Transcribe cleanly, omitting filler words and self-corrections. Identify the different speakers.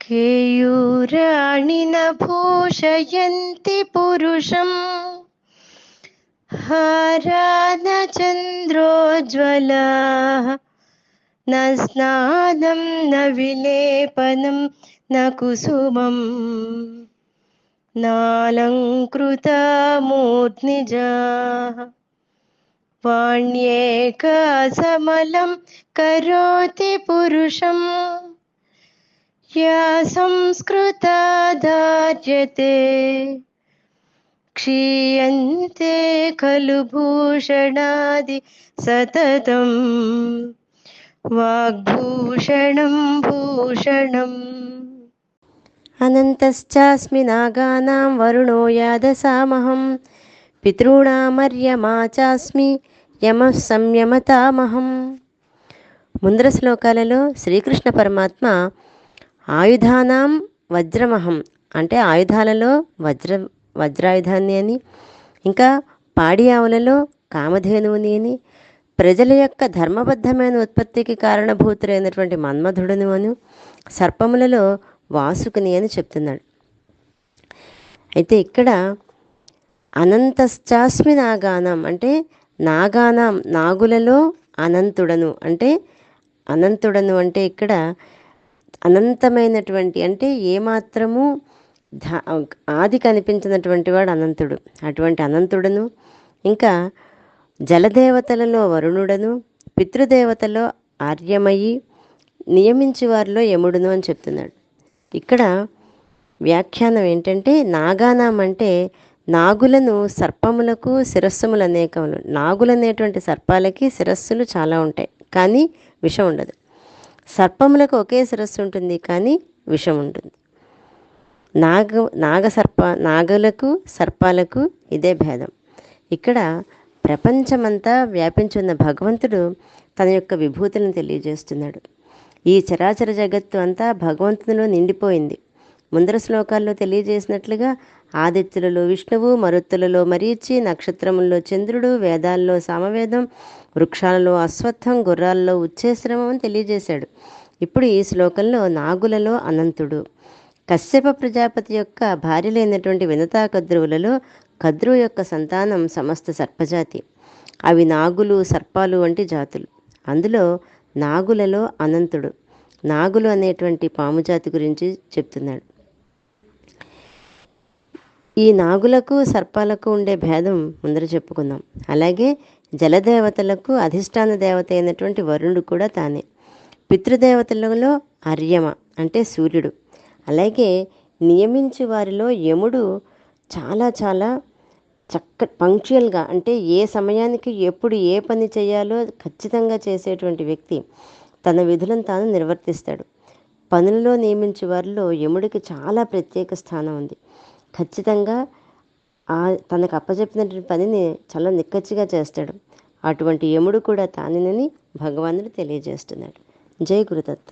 Speaker 1: केयूराणि न भूषयन्ति पुरुषं हारा न चन्द्रोज्ज्वलाः न स्नानं न विलेपनं न कुसुमं नालङ्कृता मूर्ध्निजाः वाण्येका समलं करोति पुरुषं या संस्कृता धार्यते क्षीयन्ते खलु भूषणादि सततं वाग्भूषणं भूषणम्। अनन्तश्चास्मि नागानां वरुणो यादसामहं పితॄణామర్యమా చాస్మి యమః సంయమతామహం. ముందర శ్లోకాలలో శ్రీకృష్ణ పరమాత్మ ఆయుధానాం వజ్రమహం అంటే ఆయుధాలలో వజ్రాయుధాన్ని అని, ఇంకా పాడి ఆవులలో కామధేనువుని అని, ప్రజల యొక్క ధర్మబద్ధమైన ఉత్పత్తికి కారణభూతులైనటువంటి మన్మధుడును అను, సర్పములలో వాసుకుని అని చెప్తున్నాడు. అయితే ఇక్కడ అనంతశ్చాస్మి నాగానం అంటే నాగానం నాగులలో అనంతుడను అంటే అనంతుడను అంటే ఇక్కడ అనంతమైనటువంటి అంటే ఏమాత్రము ఆది కనిపించినటువంటి వాడు అనంతుడు. అటువంటి అనంతుడను, ఇంకా జలదేవతలలో వరుణుడను, పితృదేవతలో ఆర్యమయి, నియమించి వారిలో యముడును అని చెప్తున్నాడు. ఇక్కడ వ్యాఖ్యానం ఏంటంటే నాగానం అంటే నాగులను సర్పములకు శిరస్సుములు అనేకములు. నాగులనేటువంటి సర్పాలకి శిరస్సులు చాలా ఉంటాయి కానీ విషం ఉండదు. సర్పములకు ఒకే శిరస్సు ఉంటుంది కానీ విషం ఉంటుంది. నాగులకు సర్పాలకు ఇదే భేదం. ఇక్కడ ప్రపంచమంతా వ్యాపించున్న భగవంతుడు తన యొక్క విభూతులను తెలియజేస్తున్నాడు. ఈ చరాచర జగత్తు అంతా భగవంతునిలో నిండిపోయింది. ముందర శ్లోకాల్లో తెలియజేసినట్లుగా ఆదిత్యులలో విష్ణువు, మరుత్తులలో మరీచి, నక్షత్రములలో చంద్రుడు, వేదాల్లో సామవేదం, వృక్షాలలో అశ్వత్థం, గుర్రాలలో ఉచ్చేశ్రమం అని తెలియజేశాడు. ఇప్పుడు ఈ శ్లోకంలో నాగులలో అనంతుడు. కశ్యప ప్రజాపతి యొక్క భార్యలైనటువంటి వినతా కద్రువులలో కద్రువు యొక్క సంతానం సమస్త సర్పజాతి. అవి నాగులు, సర్పాలు వంటి జాతులు. అందులో నాగులలో అనంతుడు. నాగులు అనేటువంటి పాము జాతి గురించి చెప్తున్నాడు. ఈ నాగులకు సర్పాలకు ఉండే భేదం ముందర చెప్పుకుందాం. అలాగే జలదేవతలకు అధిష్టాన దేవత అయినటువంటి వరుణుడు కూడా తానే. పితృదేవతలలో అర్యమ అంటే సూర్యుడు. అలాగే నియమించి వారిలో యముడు చాలా చాలా పంక్చువల్గా అంటే ఏ సమయానికి ఎప్పుడు ఏ పని చేయాలో ఖచ్చితంగా చేసేటువంటి వ్యక్తి. తన విధులను తాను నిర్వర్తిస్తాడు. పనులలో నియమించే వారిలో యముడికి చాలా ప్రత్యేక స్థానం ఉంది. ఖచ్చితంగా తనకు అప్పచెప్పినటువంటి పనిని చాలా నిక్కచ్చిగా చేస్తాడు. అటువంటి యముడు కూడా తానేనని భగవానుడు తెలియజేస్తున్నాడు. జై గురుదత్త.